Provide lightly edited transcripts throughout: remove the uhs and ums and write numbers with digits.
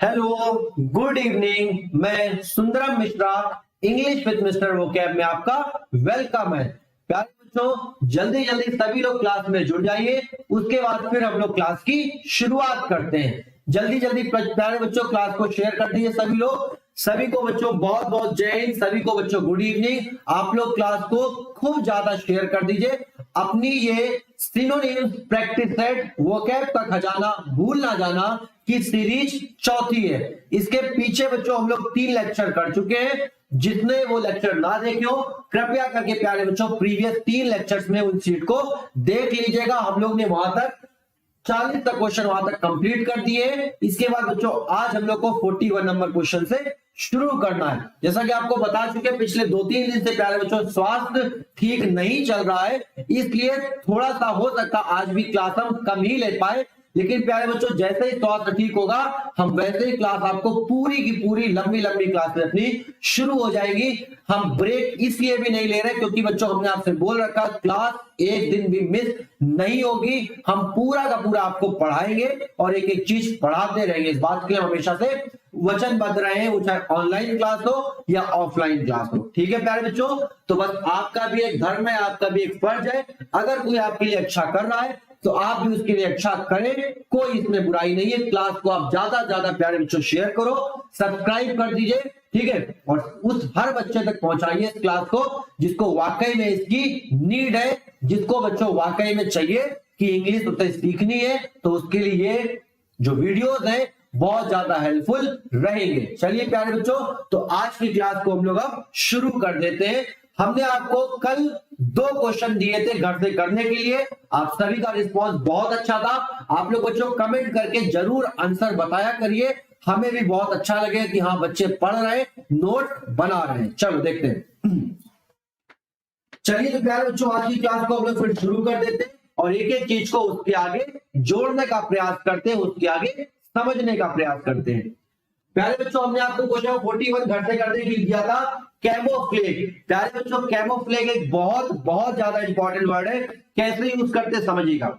Hello, good evening. मैं Sundaram Mishra, English with mister Vocab में आपका वेलकम है। प्यारे बच्चों, जल्दी जल्दी सभी लोग क्लास में जुड़ जाइए। उसके बाद फिर हम लोग क्लास की शुरुआत करते हैं। जल्दी जल्दी प्यारे बच्चों क्लास को शेयर कर दीजिए सभी लोग। सभी को बच्चों बहुत बहुत जय हिंद। सभी को बच्चों गुड इवनिंग। आप लोग क्लास को खूब ज्यादा शेयर कर दीजिए। अपनी ये सिनोनिम्स प्रैक्टिस सेट वोकैब का खजाना भूल ना जाना की सीरीज चौथी है। इसके पीछे बच्चों हम लोग 3 लेक्चर कर चुके हैं। जितने वो लेक्चर ना देखे हो कृपया करके प्यारे बच्चों प्रीवियस 3 लेक्चर्स में उन सीट को देख लीजिएगा। हम लोग ने वहां तक 40 तक क्वेश्चन वहां तक कंप्लीट कर दिए। इसके बाद बच्चों आज हम लोग को 41 नंबर क्वेश्चन से शुरू करना है। जैसा कि आपको बता चुके पिछले 2-3 दिन से प्यारे बच्चों स्वास्थ्य ठीक नहीं चल रहा है, इसलिए थोड़ा सा हो सकता आज भी क्लास हम कम ही ले पाए। लेकिन प्यारे बच्चों जैसे ही स्वास्थ्य ठीक होगा हम वैसे ही क्लास आपको पूरी की पूरी लंबी लंबी क्लास अपनी शुरू हो जाएगी। हम ब्रेक इसलिए भी नहीं ले रहे क्योंकि बच्चों हमने आपसे बोल रखा क्लास एक दिन भी मिस नहीं होगी। हम पूरा का पूरा आपको पढ़ाएंगे और एक एक चीज पढ़ाते रहेंगे। इस बात के लिए हमेशा से वचनबद्ध रहे हैं, वो चाहे ऑनलाइन क्लास हो या ऑफलाइन क्लास हो। ठीक है प्यारे बच्चों, तो बस आपका भी एक धर्म है, आपका भी एक फर्ज है। अगर कोई आपके लिए अच्छा कर रहा है तो आप भी उसके लिए अच्छा करें, कोई इसमें बुराई नहीं है। क्लास को आप ज्यादा ज्यादा प्यारे बच्चों शेयर करो, सब्सक्राइब कर दीजिए, ठीक है। और उस हर बच्चे तक पहुंचाइए इस क्लास को जिसको वाकई में इसकी नीड है, जिसको बच्चों वाकई में चाहिए कि इंग्लिश उसे सीखनी है। तो उसके लिए ये जो वीडियोस है बहुत ज्यादा हेल्पफुल रहेंगे। चलिए प्यारे बच्चों, तो आज की क्लास को हम लोग अब शुरू कर देते हैं। हमने आपको कल 2 क्वेश्चन दिए थे घर से करने के लिए। आप सभी का रिस्पांस बहुत अच्छा था। आप लोग बच्चों कमेंट करके जरूर आंसर बताया करिए, हमें भी बहुत अच्छा लगे कि हाँ बच्चे पढ़ रहे हैं, नोट बना रहे हैं। चलो देखते हैं। चलिए तो प्यारे बच्चों आज की क्लास को हम लोग फिर शुरू कर देते हैं और एक एक चीज को उसके आगे जोड़ने का प्रयास करते हैं, उसके आगे समझने का प्रयास करते हैं। प्यारे बच्चों हमने आपको क्वेश्चन 41 घर से करने के लिए दिया था कैमोफ्लेज। प्यारे बच्चों कैमोफ्लेज एक बहुत बहुत ज्यादा इंपॉर्टेंट वर्ड है। कैसे यूज करते समझिएगा।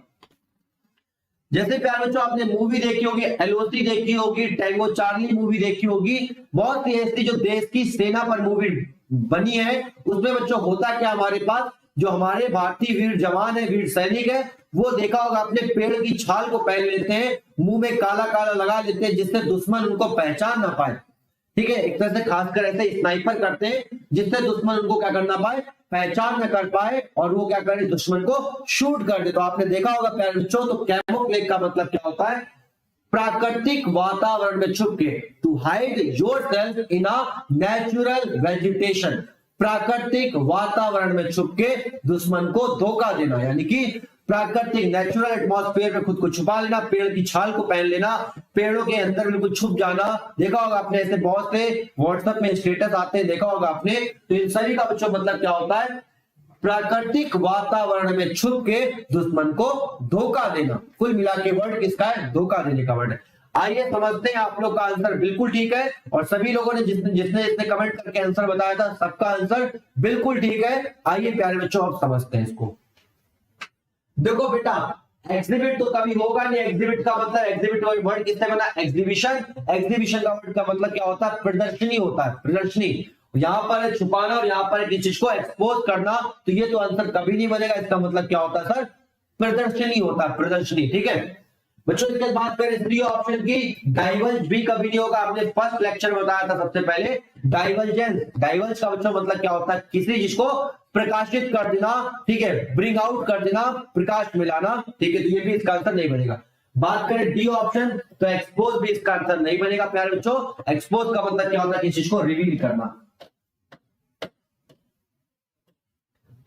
जैसे प्यारे बच्चों आपने मूवी देखी होगी, एलओसी देखी होगी, टैंगो चार्ली मूवी देखी होगी, बहुत सी ऐसी जो देश की सेना पर मूवी बनी है। उसमें बच्चों होता क्या, हमारे पास जो हमारे भारतीय वीर जवान है, वीर सैनिक है, वो देखा होगा अपने पेड़ की छाल को पहन लेते हैं, मुंह में काला काला लगा लेते हैं जिससे दुश्मन उनको पहचान ना पाए। ठीक है, एक तरह से खासकर ऐसे स्नाइपर करते हैं जिससे दुश्मन उनको क्या करना पाए, पहचान न कर पाए और वो क्या करे, दुश्मन को शूट कर दे। तो आपने देखा होगा प्यारे बच्चों, तो कैमोफ्लेज का मतलब क्या होता है, प्राकृतिक वातावरण में छुप के, to hide yourself in a natural vegetation. प्राकृतिक वातावरण में छुप के दुश्मन को धोखा देना, यानी कि प्राकृतिक नेचुरल एटमॉस्फेयर में खुद को छुपा लेना, पेड़ की छाल को पहन लेना, पेड़ों के अंदर बिल्कुल छुप जाना। देखा होगा आपने ऐसे बहुत से व्हाट्सएप में स्टेटस आते हैं, देखा होगा आपने। तो इन सभी का बच्चों मतलब क्या होता है, प्राकृतिक वातावरण में छुप के दुश्मन को धोखा देना। कुल मिला के वर्ड किसका है, धोखा देने का वर्ड है। आइए समझते हैं। आप लोग का आंसर बिल्कुल ठीक है और सभी लोगों ने जिसने कमेंट करके आंसर बताया था सबका आंसर बिल्कुल ठीक है। आइए प्यारे बच्चों अब समझते हैं इसको। देखो बेटा, एग्जिबिट तो कभी होगा नहीं। एग्जिबिट का मतलब, एग्जिबिट वर्ड किससे बना, एग्जीबिशन। एग्जीबिशन का वर्ड का मतलब क्या होता है, प्रदर्शनी होता है, प्रदर्शनी। यहां पर छुपाना और यहां पर किसी चीज को एक्सपोज करना, तो ये तो आंसर कभी नहीं बनेगा। इसका मतलब क्या होता है सर, प्रदर्शनी होता है, प्रदर्शनी। ठीक है बच्चों, इसके बाद करें डी ऑप्शन की, डाइवर्ज भी कभी नहीं होगा। आपने फर्स्ट लेक्चर में बताया था सबसे पहले डाइवर्जेंस। डाइवर्ज का बच्चों मतलब क्या होता है, किसी चीज को प्रकाशित कर देना, ठीक है, ब्रिंग आउट कर देना, प्रकाश मिलाना। ठीक है, तो ये भी इसका आंसर नहीं बनेगा। बात करें डी ऑप्शन, तो एक्सपोज भी इसका आंसर नहीं बनेगा प्यारे बच्चों। एक्सपोज का मतलब क्या होता है, किसी चीज को रिवील करना।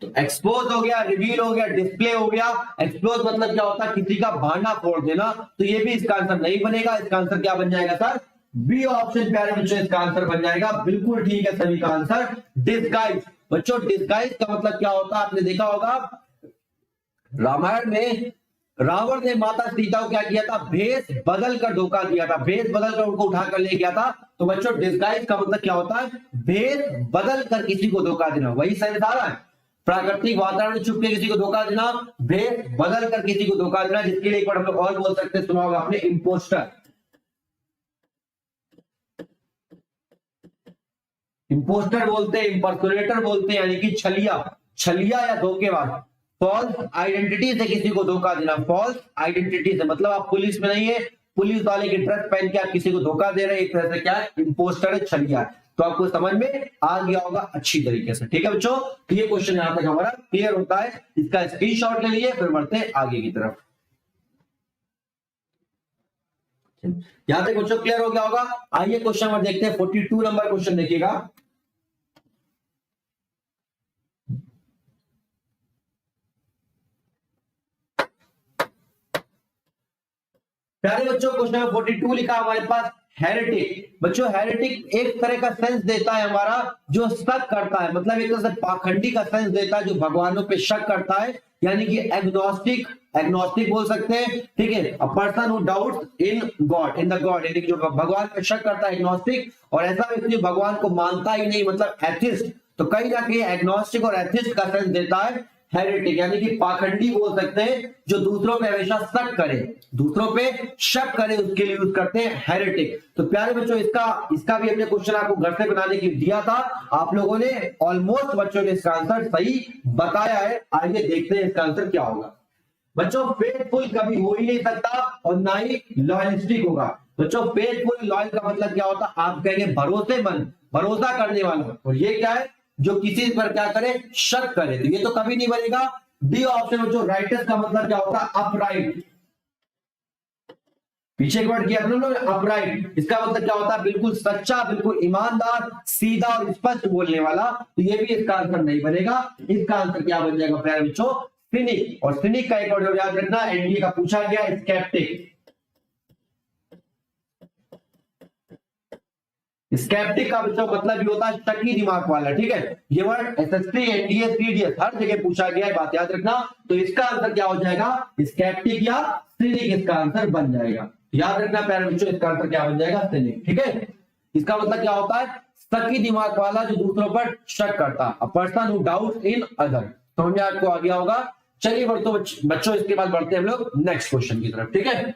तो एक्सपोज हो गया, रिवील हो गया, डिस्प्ले हो गया। एक्सपोज मतलब क्या होता है, किसी का भांडा फोड़ देना। तो ये भी इसका आंसर नहीं बनेगा। इसका आंसर क्या बन जाएगा सर, बी ऑप्शन प्यारे बच्चों इसका आंसर बन जाएगा। बिल्कुल ठीक है सभी का आंसर, डिस्गाइज। बच्चों डिस्गाइज का मतलब क्या होता है, आपने देखा होगा रामायण में रावण ने माता सीता को क्या किया था, भेष बदल कर धोखा दिया था, भेष बदल कर उनको उठाकर ले गया था। तो बच्चों डिस्गाइज का मतलब क्या होता है, भेष बदल कर किसी को धोखा देना। वही सेंस आ रहा है, प्राकृतिक वातावरण में छुप के किसी को धोखा देना, भेष बदल कर किसी को धोखा देना, जिसके लिए एक बार हम लोग और बोल सकते हैं, सुना होगा आपने, इम्पोस्टर। इंपोस्टर बोलते हैं, इंपर्सोनेटर बोलते हैं, यानी कि छलिया या धोखेबाज। फॉल्स आइडेंटिटी से किसी को धोखा देना, फॉल्स आइडेंटिटी से मतलब आप पुलिस में नहीं है, पुलिस वाले की ड्रेस पहन के आप किसी को धोखा दे रहे हैं, एक तरह से क्या है, इंपोस्टर है, छलिया है। तो आपको समझ में आ गया होगा अच्छी तरीके से, ठीक है बच्चों। तो ये क्वेश्चन यहां तक हमारा क्लियर होता है, इसका स्क्रीनशॉट ले लिए, फिर बढ़ते हैं आगे की तरफ। यहां तक बच्चों क्लियर हो गया होगा। आइए क्वेश्चन नंबर देखते हैं, 42 नंबर क्वेश्चन देखिएगा। प्यारे बच्चों क्वेश्चन नंबर 42 लिखा हमारे पास, हेरेटिक। बच्चों हेरेटिक एक तरह का सेंस देता है हमारा जो शक करता है, मतलब एक तरह से पाखंडी का सेंस देता है जो भगवानों पे शक करता है, यानी कि एग्नोस्टिक, एग्नोस्टिक बोल सकते हैं, ठीक है। A person who doubts in God, in the God, यानी कि जो भगवान पे शक करता है, एग्नोस्टिक। और ऐसा व्यक्ति जो भगवान को मानता ही नहीं, मतलब एथिस्ट। तो कहीं ना कहीं एग्नोस्टिक और एथिस्ट का सेंस देता है हेरेटिक, यानी कि पाखंडी बोल सकते हैं, जो दूसरों पे हमेशा शक करे, दूसरों पे शक करे, उसके लिए यूज करते हैं हेरेटिक। तो प्यारे बच्चों इसका भी हमने क्वेश्चन आपको घर से बनाने की दिया था, आप लोगों ने ऑलमोस्ट बच्चों ने इसका आंसर सही बताया है। आइए देखते हैं इसका आंसर क्या होगा। बच्चों फेथफुल कभी हो ही नहीं सकता और ना ही लॉयलिस्टिक होगा। बच्चों फेथफुल, लॉयल का मतलब क्या होता है, आप कहेंगे भरोसेमंद, भरोसा करने वाला, और ये क्या है, जो किसी पर क्या करे, शक करे, तो ये तो कभी नहीं बनेगा। डी ऑप्शन बच्चों राइटस का मतलब क्या होता है, अपराइट। पीछे वर्ड किया अपराइट, इसका मतलब क्या होता है, बिल्कुल सच्चा, बिल्कुल ईमानदार, सीधा और स्पष्ट बोलने वाला। तो ये भी इसका आंसर नहीं बनेगा। इसका आंसर क्या बन जाएगा प्यारे बच्चों, सिनिक। और सिनिक का एक और याद रखना, एनडीए का पूछा गया, स्केप्टिक। स्केप्टिक का बच्चों मतलब भी होता है शकी दिमाग वाला, ठीक है। ये वर्ड एसएसटी, एनडीए, सीडीएस हर जगह पूछा गया है, बात याद रखना। तो इसका आंसर क्या हो जाएगा, स्केप्टिक या सिनिक, इसका आंसर बन जाएगा। याद रखना प्यारे बच्चों, इसका आंसर क्या बन जाएगा, सिनिक, ठीक है। इसका मतलब क्या होता है, शकी दिमाग वाला जो दूसरों पर शक करता, a person who doubts in other. तो हमें आपको आ गया होगा। चलिए बच्चों इसके बाद बढ़ते हैं हम लोग नेक्स्ट क्वेश्चन की तरफ, ठीक है।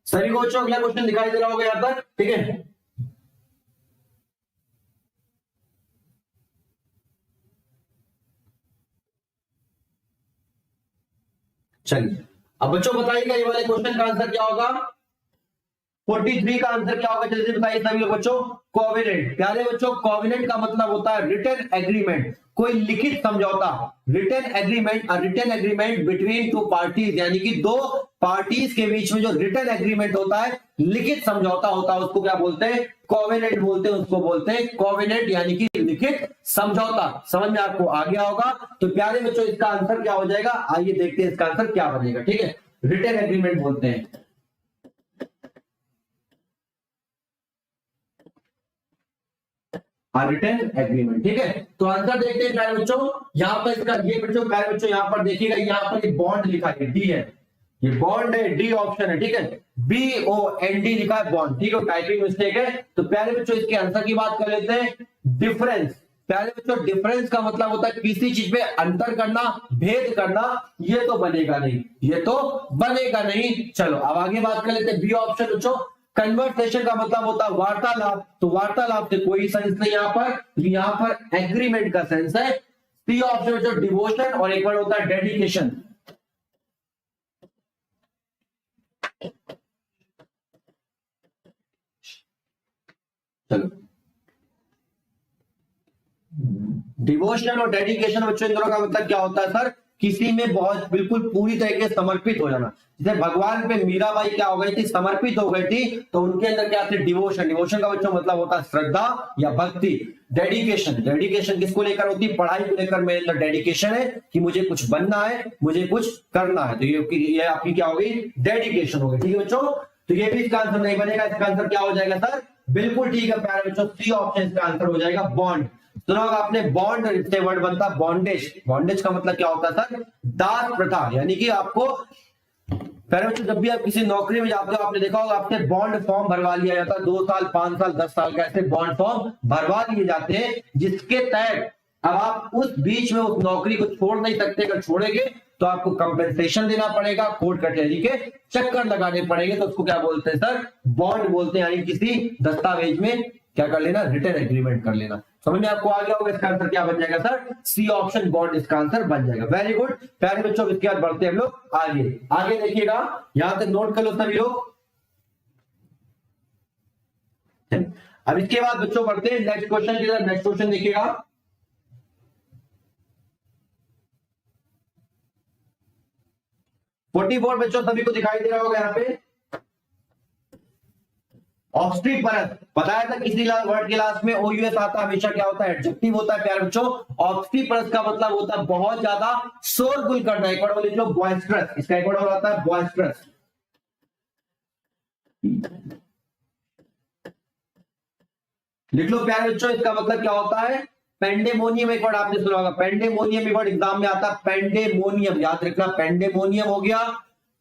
सभी को बच्चों अगला क्वेश्चन दिखाई दे रहा होगा यहां पर, ठीक है। चलिए अब बच्चों बताइएगा ये वाले क्वेश्चन का आंसर क्या होगा। 43 का आंसर क्या होगा, जल्दी बताइए सभी लोग बच्चों। कोवेनेंट, प्यारे बच्चों कोवेनेंट का मतलब होता है रिटन एग्रीमेंट, कोई लिखित समझौता। Written agreement, written agreement between two parties, यानी कि दो पार्टीज के बीच में जो रिटन एग्रीमेंट होता है, लिखित समझौता होता है, उसको क्या बोलते हैं, कोवेनेंट बोलते हैं, उसको बोलते हैं कोवेनेंट, यानी कि लिखित समझौता। समझ में आपको आ गया होगा। तो प्यारे बच्चों इसका आंसर क्या हो जाएगा, आइए देखते हैं इसका आंसर क्या बनेगा, ठीक है। रिटन एग्रीमेंट बोलते हैं, रिटन एग्रीमेंट, ठीक है। तो आंसर देखते हैं प्यारे बच्चों, यहाँ पर इसका ये बच्चों प्यारे बच्चों यहाँ पर देखिएगा, यहाँ पर बॉन्ड लिखा है, डी है, ये बॉन्ड है, डी ऑप्शन है, ठीक है। BOND लिखा है बॉन्ड, ठीक है, टाइपिंग मिस्टेक है। तो प्यारे बच्चों इसके आंसर की बात कर लेते हैं, डिफरेंस। प्यारे बच्चों डिफरेंस का मतलब होता है किसी चीज में अंतर करना, भेद करना। ये तो बनेगा नहीं, ये तो बनेगा नहीं। चलो अब आगे बात कर लेते हैं, बी ऑप्शन बच्चों कन्वर्सेशन का मतलब होता है वार्तालाप। तो वार्तालाप से कोई सेंस नहीं यहाँ पर, यहाँ पर एग्रीमेंट का सेंस है। सी ऑप्शन जो डिवोशन, और एक बार होता है डेडिकेशन। चलो डिवोशन और डेडिकेशन बच्चों इन दोनों का मतलब क्या होता है सर, किसी में बहुत बिल्कुल पूरी तरीके से समर्पित हो जाना। जैसे भगवान पे मीराबाई क्या हो गई थी, समर्पित हो गई थी, तो उनके अंदर क्या थी, डिवोशन। डिवोशन का बच्चों मतलब होता है श्रद्धा या भक्ति। डेडिकेशन, डेडिकेशन किसको लेकर होती है, पढ़ाई को लेकर मेरे अंदर डेडिकेशन है कि मुझे कुछ बनना है, मुझे कुछ करना है, तो ये आपकी क्या होगी, डेडिकेशन होगी, ठीक है बच्चों। तो ये भी इसका आंसर नहीं बनेगा। इसका आंसर क्या हो जाएगा सर, बिल्कुल ठीक है प्यारे बच्चों, सी ऑप्शन इसका आंसर हो जाएगा बॉन्ड। सुना होगा आपने बॉन्ड से वर्ड बनता है बॉन्डेज। बॉन्डेज का मतलब क्या होता है सर, दास प्रथा, यानी कि आपको पहले बच्चों जब भी आप किसी नौकरी में जाते हो, आपने देखा होगा आपसे बॉन्ड फॉर्म भरवा लिया जाता है, 2 साल 5 साल 10 साल का ऐसे बॉन्ड फॉर्म भरवा लिए जाते हैं, जिसके तहत अब आप उस बीच में उस नौकरी को छोड़ नहीं सकते। अगर छोड़ेंगे तो आपको कंपेंसेशन देना पड़ेगा, कोर्ट कचहरी के चक्कर लगाने पड़ेंगे, तो उसको क्या बोलते हैं सर, बॉन्ड बोलते हैं, यानी किसी दस्तावेज में क्या कर लेना, रिटर्न एग्रीमेंट कर लेना। समझ में आपको आ गया होगा, इसका आंसर क्या बन जाएगा सर, सी ऑप्शन बॉन्ड इसका आंसर बन जाएगा। वेरी गुड प्यारे बच्चों, इसके बाद बढ़ते हैं हम लोग आगे। आगे देखिएगा, यहां तक नोट कर लो सभी लोग। अब इसके बाद बच्चों बढ़ते हैं नेक्स्ट क्वेश्चन की तरफ। नेक्स्ट क्वेश्चन देखिएगा, 44 बच्चों सभी को दिखाई दे रहा होगा यहाँ पे। ऑब्स्ट्री परत बताया था किसी वर्ड के लास्ट में OUS आता हमेशा क्या होता है, एडजेक्टिव होता है प्यारे बच्चों। ऑब्स्ट्री परत का मतलब होता है बहुत ज्यादा शोरगुल करना। एक वर्ड लिख लो बॉयस्ट्रस, इसका एक वर्ड आता है बॉयस्ट्रस। लिख लो प्यारे बच्चों, इसका मतलब क्या होता है, पेंडेमोनियम। एक वर्ड आपने सुना होगा पेंडेमोनियम, एक वर्ड एग्जाम में आता है पेंडेमोनियम, याद रखना। पेंडेमोनियम हो गया,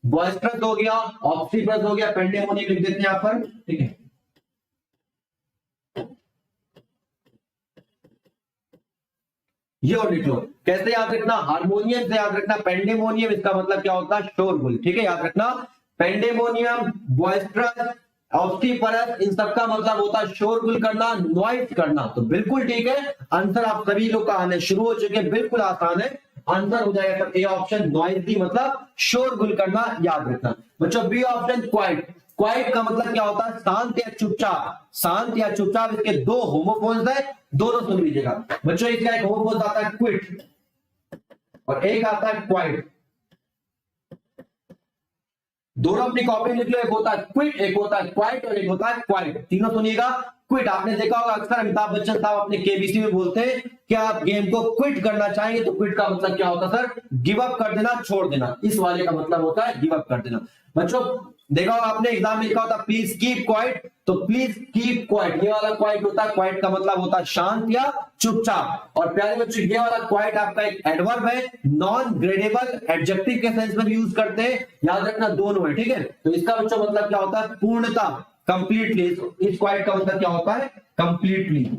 बॉयस्ट्रस हो गया, ऑब्स्ट्री परत हो गया, पेंडेमोनियम लिख देते हैं यहां पर, ठीक है। ये और लिख लो, कैसे याद रखना, हारमोनियम से याद रखना। पेंडेमोनियम इसका मतलब क्या होता है, शोरगुल, ठीक है, याद रखना। पेंडेमोनियम, बॉयस्ट्रस, ऑब्स्ट्री परत, इन सबका मतलब होता है शोरगुल करना, नॉइज करना। तो बिल्कुल ठीक है, आंसर आप सभी लोग का आने शुरू हो चुके हैं, बिल्कुल आसान है। आंसर हो जाएगा ए ऑप्शन, नॉइजी मतलब शोरगुल करना, याद रखना। बच्चों बी ऑप्शन क्वाइट। क्वाइट का मतलब क्या होता है, शांत या चुपचाप। शांत या चुपचाप, इसके दो होमोफोन्स है, दोनों सुन लीजिएगा बच्चों। इसका एक होमोफोन आता है क्विट और एक आता है क्वाइट। दोनों अपनी कॉपी लिख लो, एक होता है क्विट, एक होता है क्वाइट और एक होता है क्वाइट। तीनों सुनिएगा। क्विट आपने देखा होगा अक्सर अमिताभ बच्चन साहब अपने केबीसी में बोलते हैं कि आप गेम को क्विट करना चाहेंगे, तो क्विट का मतलब क्या होता है सर, गिव अप कर देना, छोड़ देना। इस वाले का मतलब होता है गिव अप कर देना। बच्चों देखा होगा आपने एग्जाम में लिखा होता प्लीज कीप क्वाइट, तो प्लीज कीप क्वाइट, ये वाला क्वाइट होता है, क्वाइट का मतलब होता है शांत या चुपचाप। और प्यारे बच्चों ये वाला क्वाइट आपका एक एडवर्ब है, नॉन ग्रेडेबल एडजेक्टिव के सेंस में भी यूज करते हैं, याद रखना दोनों है, ठीक है। तो इसका बच्चों मतलब क्या होता है, पूर्णता, कंप्लीटली। इस क्वाइट का मतलब क्या होता है, कंप्लीटली।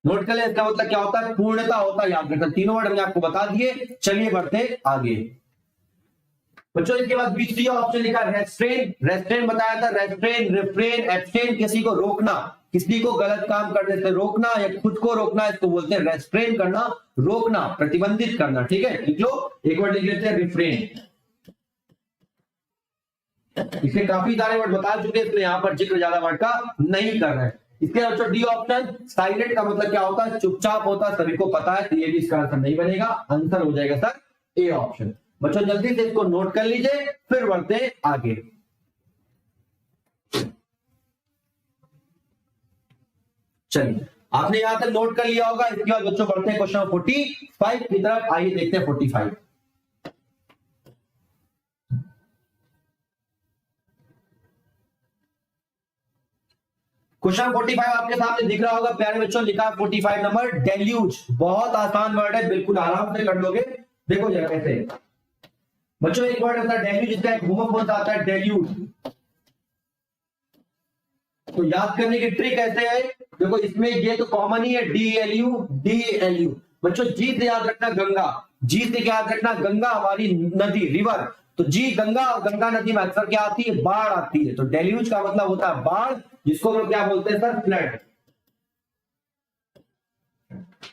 नोट कर ले, इसका मतलब क्या होता है, पूर्णता होता है, याद रखना। तीनों वर्ड हमने आपको बता दिए, चलिए बढ़ते आगे। बच्चों इसके बाद बीच ऑप्शन लिखा रेस्ट्रेन। रेस्ट्रेन बताया था, रेस्ट्रेन, रिफ्रेन, एब्सटेन, किसी को रोकना, किसी को गलत काम करने से रोकना या खुद को रोकना, इसको बोलते हैं रेस्ट्रेन करना, रोकना, प्रतिबंधित करना, ठीक है। लिख लो, एक वर्ड लिख लेते हैं रिफ्रेन। इसे काफी सारे वर्ड बता चुके हैं, इसलिए यहां पर जिक्र ज्यादा वर्ड का नहीं कर रहे हैं। इसके बच्चों डी ऑप्शन साइलेंट का मतलब क्या होता है, चुपचाप होता है, सभी को पता है, तो ये भी इसका आंसर नहीं बनेगा, आंसर हो जाएगा सर ए ऑप्शन। बच्चों जल्दी से इसको नोट कर लीजिए, फिर बढ़ते आगे। चलिए आपने यहां तक नोट कर लिया होगा। इसके बाद बच्चों बढ़ते हैं क्वेश्चन 45 की तरफ। आइए देखते हैं 45। क्वेश्चन 45 आपके सामने दिख रहा होगा प्यारे बच्चों, लिखा 45 नंबर डेल्यूज। बहुत आसान वर्ड है, बिल्कुल आराम से कर लोगे। देखो जरा कैसे बच्चों, एक वर्ड आता है डेल्यूज, जिसका एक होमोफोन आता है डेल्यूज। तो याद करने की ट्रिक ऐसे है, देखो इसमें ये तो कॉमन ही है, DLU DLU। बच्चों जी से याद रखना गंगा, जी से याद रखना गंगा हमारी नदी, रिवर। तो जी गंगा, और गंगा नदी में अक्सर क्या आती है, बाढ़ आती है। तो डेल्यूज का मतलब होता है बाढ़, जिसको हम लोग क्या बोलते हैं सर, फ्लड,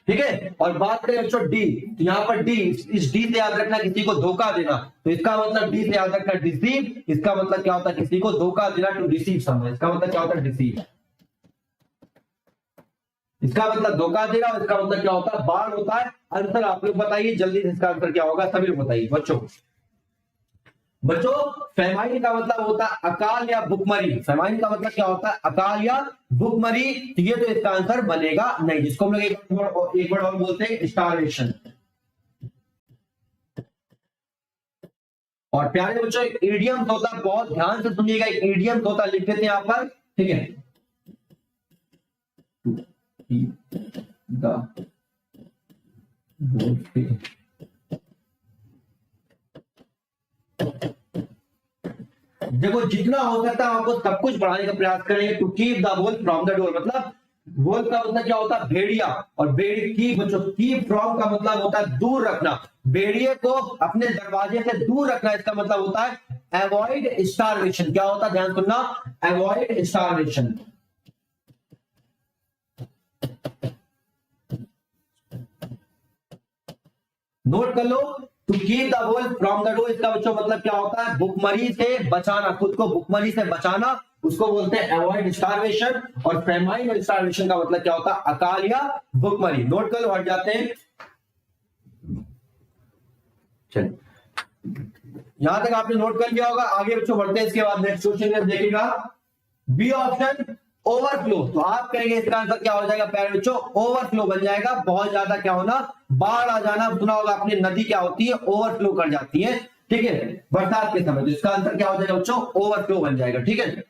ठीक है। और बात करें बच्चों डी, तो यहां पर डी, इस डी से याद रखना किसी को धोखा देना, तो इसका मतलब डी से याद रखना डिसीव। इसका मतलब क्या होता है, किसी को धोखा देना, टू डिसीव समझ, इसका मतलब क्या होता है डिसीव। इसका मतलब धोखा देना, और इसका मतलब क्या होता है, बाढ़ होता है। आंसर आप लोग बताइए जल्दी से, इसका आंसर क्या होगा, सभी लोग बताइए बच्चों। बच्चों फेमाइन का मतलब होता है अकाल या भुखमरी। फेमाइन का मतलब क्या होता है, अकाल या भुखमरी। तो ये तो इसका आंसर बनेगा नहीं, जिसको हम लोग एक वर्ड और बोलते हैं स्टारवेशन। और प्यारे बच्चों एक इडियम होता है, बहुत ध्यान से सुनिएगा, एक इडियम होता है, लिख देते हैं यहां पर, ठीक है। देखो जितना हो सकता है आपको सब कुछ बढ़ाने का प्रयास करेंगे। To keep the ball from the door, मतलब वोल्फ का मतलब क्या होता है? भेड़िया। और भेड़ी की बच्चों कीप फ्रॉम का मतलब होता है दूर रखना, भेड़िए को अपने दरवाजे से दूर रखना, इसका मतलब होता है अवॉइड स्टारवेशन। क्या होता है? ध्यान सुनना, अवॉइड स्टारवेशन। नोट कर लो, to keep the wolf from the door, इसका बच्चों मतलब क्या होता है? भुखमरी से बचाना, खुद को भुखमरी से बचाना, उसको बोलते हैं अवॉइड स्टारवेशन। और फेमाइन और स्टारवेशन का मतलब क्या होता है? अकाल या भुखमरी। नोट कर लो, हट जाते हैं। चलिए, यहां तक आपने नोट कर लिया होगा, आगे बच्चों बढ़ते हैं। इसके बाद नेक्स्ट क्वेश्चन देखिएगा, बी ऑप्शन ओवरफ्लो। तो आप कहेंगे इसका आंसर क्या हो जाएगा प्यारे बच्चों? ओवरफ्लो बन जाएगा। बहुत ज्यादा क्या होना? बाढ़ आ जाना। सुना होगा आपने, नदी क्या होती है? ओवरफ्लो कर जाती है, ठीक है, बरसात के समय। तो इसका आंसर क्या हो जाएगा बच्चों? ओवरफ्लो बन जाएगा, ठीक है।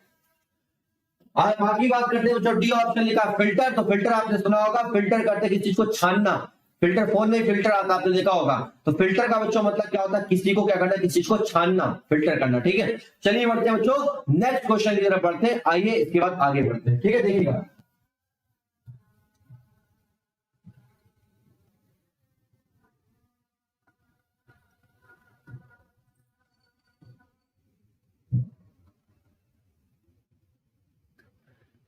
आज बाकी बात करते हैं बच्चों, डी ऑप्शन लिखा फिल्टर। तो फिल्टर आपने सुना होगा, फिल्टर करते किसी चीज को छानना। फिल्टर, फोन में फिल्टर आता आपने देखा होगा। तो फिल्टर का बच्चों मतलब क्या होता है? किसी को क्या करना, किसी चीज को छानना, फिल्टर करना, ठीक है। चलिए बढ़ते हैं बच्चों नेक्स्ट क्वेश्चन की तरफ बढ़ते हैं। आइए इसके बाद आगे बढ़ते हैं, ठीक है। देखिएगा,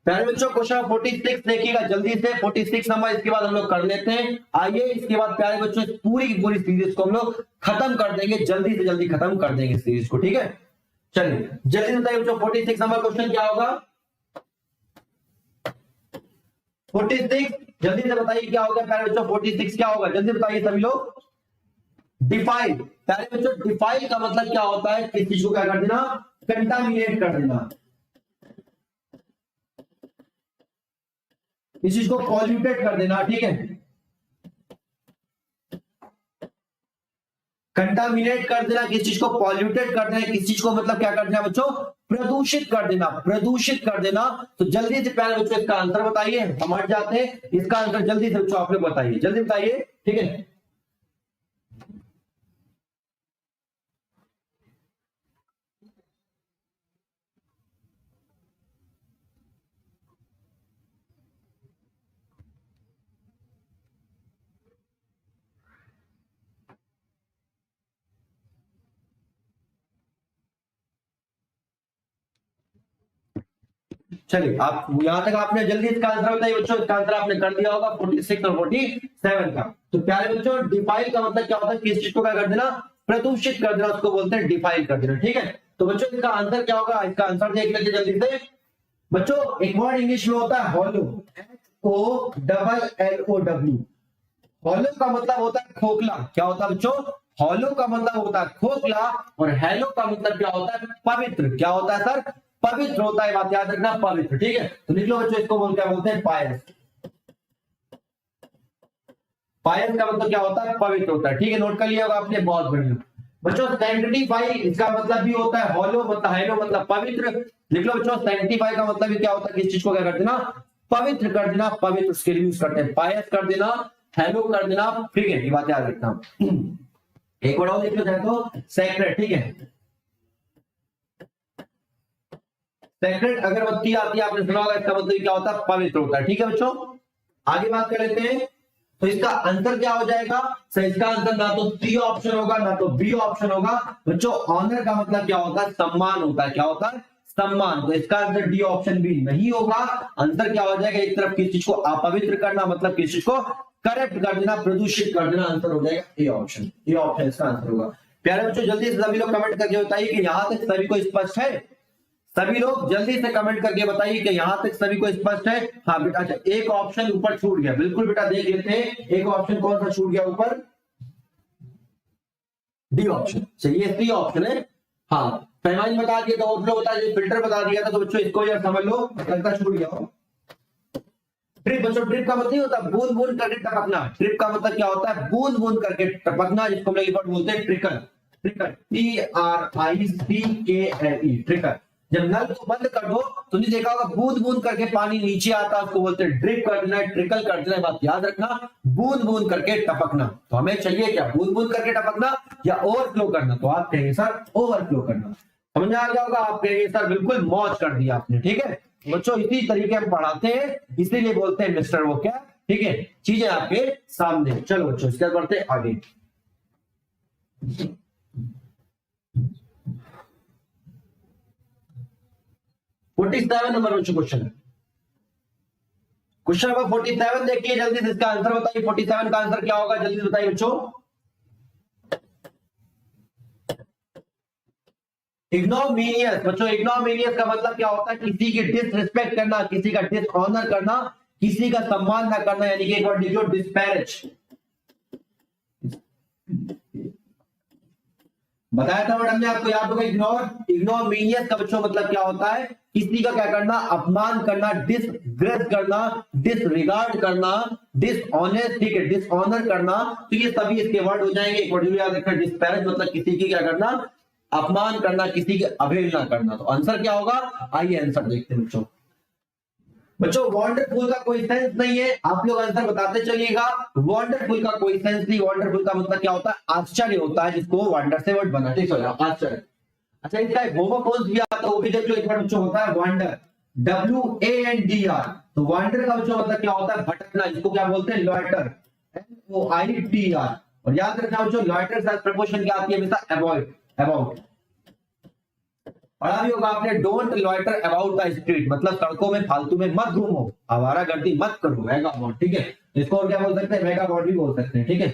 पहले बच्चों क्वेश्चन 46 देखिएगा जल्दी से, 46 नंबर। इसके बाद हम लोग कर लेते हैं। आइए इसके बाद प्यारे बच्चों पूरी की पूरी सीरीज को हम लोग खत्म कर देंगे, जल्दी से जल्दी खत्म कर देंगे सीरीज को, ठीक है। चलिए जल्दी से बताइए बच्चों, 46 नंबर क्वेश्चन क्या होगा? 46 जल्दी से बताइए क्या होगा प्यारे बच्चों? 46 क्या होगा? जल्दी बताइए सभी लोग। डिफाइल। प्यारे बच्चों डिफाइल का मतलब क्या होता है? किसी चीज को क्या कर देना? कंटामिनेट कर देना, इस चीज को पॉल्यूटेड कर देना, ठीक है। कंटामिनेट कर देना, किस चीज को पॉल्यूटेड कर देना, किस चीज को मतलब क्या कर देना बच्चों? प्रदूषित कर देना, प्रदूषित कर देना। तो जल्दी से प्यारे बच्चों इसका आंसर बताइए, हम हट जाते हैं। इसका आंसर जल्दी से बच्चों आप लोग बताइए, जल्दी बताइए, ठीक है। चलिए, आप यहां तक आपने जल्दी इसका आंसर बताइए बच्चों। इसका आंसर आपने कर दिया होगा 46 और 47 का। तो प्यारे बच्चों डिफाइल का मतलब क्या होता है? किस चीज को क्या कर देना? प्रदूषित कर देना, उसको बोलते हैं डिफाइल कर देना, ठीक है। तो बच्चों इसका आंसर क्या होगा? इसका आंसर देख लेते जल्दी से बच्चों। एक वर्ड इंग्लिश में होता है हॉलो, HOLLOW। हॉलो का मतलब होता है खोखला। क्या होता है बच्चों? हॉलो का मतलब होता है खोखला। और हेलो का मतलब क्या होता है? पवित्र। क्या होता है सर? पवित्र होता है, बात याद रखना, पवित्र, ठीक है। तो लिख लो बच्चों, इसको बोलते हैं पायस। पायस का मतलब क्या होता है? पवित्र होता है, ठीक है। नोट कर लिया होगा आपने, बहुत बढ़िया बच्चों। सैंक्टिफाई इसका मतलब भी होता है हॉलो मतलब, हेलो मतलब पवित्र। लिख लो बच्चों, सैंक्टिफाई का मतलब भी क्या होता है? किस चीज को क्या कर देना? पवित्र कर देना, पवित्र उसके लिए यूज करते हैं। पायस कर देना, हेलो कर देना, ठीक है, ये बात याद रखना। एक वर्ड और लिख लो चाहे तो, सेक्रेट, ठीक है। सेक्रेट अगरबत्ती आती है, आपने सुना होगा, इसका मतलब क्या होता है? पवित्र होता है, ठीक है बच्चों। आगे बात कर लेते हैं। तो इसका आंसर क्या हो जाएगा? सर इसका आंसर ना तो सी ऑप्शन होगा ना तो बी ऑप्शन होगा बच्चों। ऑनर का मतलब क्या होता है? सम्मान होता है। क्या होता है? सम्मान। तो इसका आंसर डी ऑप्शन भी नहीं होगा। आंसर क्या हो जाएगा? एक तरफ किस चीज को अपवित्र करना, मतलब किस चीज को करप्ट कर देना, प्रदूषित कर देना। आंसर हो जाएगा ए ऑप्शन। ए ऑप्शन इसका आंसर होगा। प्यारे बच्चों जल्दी से सभी लोग कमेंट करके बताइए कि यहां तक सभी को स्पष्ट है। सभी लोग जल्दी से कमेंट करके बताइए कि यहां तक सभी को स्पष्ट है। हाँ बेटा, अच्छा एक ऑप्शन ऊपर छूट गया, बिल्कुल बेटा देख लेते हैं। एक ऑप्शन कौन सा छूट गया ऊपर? D option. चलिए सी ऑप्शन है। हाँ, पैमाने बता दिया था, ओवरफ्लो बता दिया, फिल्टर बता दिया था। तो बच्चों इसको यार समझ लो, लगता छूट गया हो। ट्रिप बच्चों, ट्रिप का मतलब होता है बूंद बूंद करके टपकना। ट्रिप का मतलब क्या होता है? बूंद बूंद करके टपकना, जिसको हम लोग बोलते हैं ट्रिकल। Trickle, TRICKLE, trickle. जब नल को बंद कर दो तो नहीं देखा होगा, बूंद बूंद करके पानी नीचे आता है, उसको बोलते हैं ड्रिप कर देना, ट्रिकल कर देना। बात याद रखना, बूंद बूंद करके टपकना। तो हमें चाहिए क्या? बूंद बूंद करके टपकना या ओवरफ्लो करना? तो आप कहेंगे सर ओवरफ्लो करना। समझ में आ गया होगा। आप कहेंगे सर बिल्कुल मौज कर दिया आपने, ठीक है बच्चों, इसी तरीके हम पढ़ाते हैं, इसीलिए बोलते हैं मिस्टर वो क्या, ठीक है, चीजें आपके सामने। चलो बच्चों इसके बाद बढ़ते आगे। 47 नंबर बच्चों क्वेश्चन, क्वेश्चन नंबर 47 देखिए जल्दी से, इसका आंसर बताइए। 47 का आंसर क्या होगा, जल्दी बताइए बच्चों। इग्नोमिनियस बच्चों, इग्नोमिनियस का मतलब क्या होता है, किसी की डिसरिस्पेक्ट करना, किसी का डिसऑनर करना, किसी का सम्मान ना करना, यानी कि एक बार लिखो डिस्पैरेज। बताया था मैडम ने आपको, याद होगा इग्नोर। इग्नोमिनियस का बच्चों मतलब क्या होता है, किसी का क्या करना, अपमान करना, डिसग्रेस करना, डिसरिगार्ड करना, डिसऑनेस्ट, ठीक है, डिसऑनर करना। तो ये सभी इसके वर्ड हो जाएंगे। एक वर्ड याद रखना, डिस्पैरेज मतलब किसी की क्या करना, अपमान करना, किसी की अवहेलना करना। तो आंसर क्या होगा, आइए आंसर देखते हैं बच्चों। बच्चों वंडरफुल का कोई सेंस नहीं है, आप लोग आंसर बताते चलिएगा। वंडरफुल का कोई सेंस नहीं। वंडरफुल का मतलब क्या होता है, आश्चर्य होता है, जिसको वंडर से वर्ड बना, ठीक है आश्चर्य। अच्छा इसका एक होमोफोन्स भी आता है, वो भी देख लो एक बार बच्चों, होता है वंडर, WANDR। तो वंडर का बच्चों मतलब क्या होता है, भटकना, इसको क्या बोलते हैं, लॉइटर, LOITR। और याद रखना बच्चों, लॉइटर से प्रपोर्शन क्या आती है हमेशा, अवॉइड, अबाउट। पढ़ा भी होगा आपने, don't loiter about the street, मतलब सड़कों में फालतू में मत घूमो, आवारागर्दी मत करो, वैगाबॉन्ड, ठीक है। इसको और क्या बोल सकते हैं, वैगाबॉन्ड भी बोल सकते हैं, ठीक है।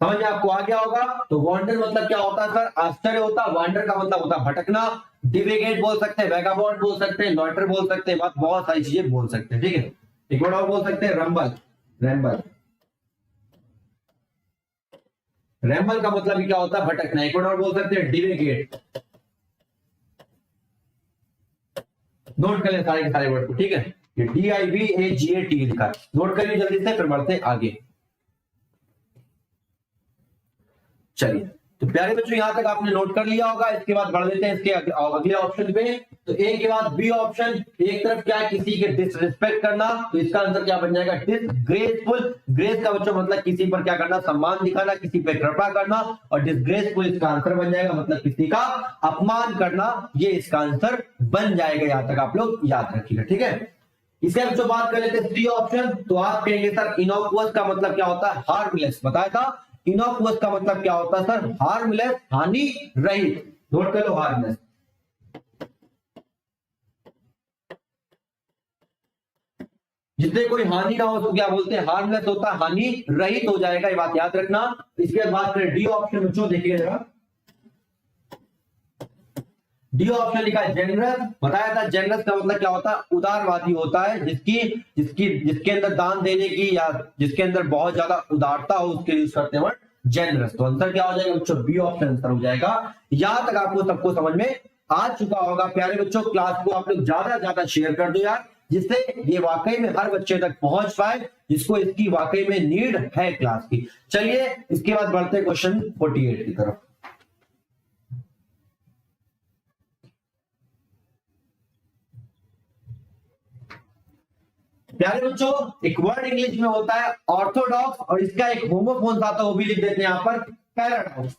समझ में आपको आ गया होगा। तो वॉन्डर मतलब क्या होता है सर, आश्चर्य होता है। वॉन्डर का मतलब होता है भटकना, डिविगेट बोल सकते हैं, वैगाबॉन्ड बोल सकते हैं, लॉइटर बोल सकते हैं, बहुत सारी चीजें बोल सकते हैं, ठीक है। एक वर्ड और बोल सकते हैं, रंबल, रैम्बल। रैम्बल का मतलब क्या होता है, भटकना। एक वर्ड और बोल सकते हैं, डिविगेट। नोट कर ले सारे के सारे वर्ड को, ठीक है। ये DIVAGAT लिखा है, नोट करिए जल्दी से, फिर बढ़ते हैं आगे। चलिए तो प्यारे बच्चों यहां तक आपने नोट कर लिया होगा। इसके बाद बढ़ लेते हैं इसके अगले ऑप्शन पे। तो ए के बाद बी ऑप्शन, एक तरफ क्या है, किसी के डिसरिस्पेक्ट करना, तो इसका आंसर क्या बन जाएगा, डिसग्रेसफुल। ग्रेस का बच्चों मतलब किसी पर क्या करना, सम्मान दिखाना, किसी पे कृपा करना, और डिसग्रेसफुल इसका आंसर बन जाएगा मतलब किसी का अपमान करना, ये इसका आंसर बन जाएगा। यहां तक आप लोग याद रखिएगा, ठीक है। इसके जो बात कर लेते हैं सी ऑप्शन, तो आप कहेंगे सर इनोकुअस का मतलब क्या होता है, हार्मलेस। बताया था इनोकुअस का मतलब क्या होता है सर, हार्मलेस, हानि रहित। नोट कर लो हार्मलेस। जिससे कोई हानि ना हो उसको क्या बोलते हैं, हार्मलेस होता है, हानि रहित हो जाएगा, ये बात याद रखना। इसके बाद बात करें डी ऑप्शन, बच्चों देखिए जरा, डी ऑप्शन लिखा है जेनरस। बताया था जेनरस का मतलब क्या होता है, उदारवादी होता है, जिसकी जिसकी जिसके अंदर दान देने की या जिसके अंदर बहुत ज्यादा उदारता हो, उसके यूज करते हैं जेनरस। तो आंसर क्या हो जाएगा बच्चों, बी ऑप्शन आंसर हो जाएगा। यहां तक आपको सबको समझ में आ चुका होगा। प्यारे बच्चों क्लास को आप लोग ज्यादा ज्यादा शेयर कर दो यार, जिससे ये वाकई में हर बच्चे तक पहुंच पाए, जिसको इसकी वाकई में नीड है क्लास की। चलिए इसके बाद बढ़ते हैं क्वेश्चन 48 की तरफ। प्यारे बच्चों एक वर्ड इंग्लिश में होता है ऑर्थोडॉक्स, और इसका एक होमोफोन आता है, वो भी लिख देते हैं यहां पर, पैराडॉक्स।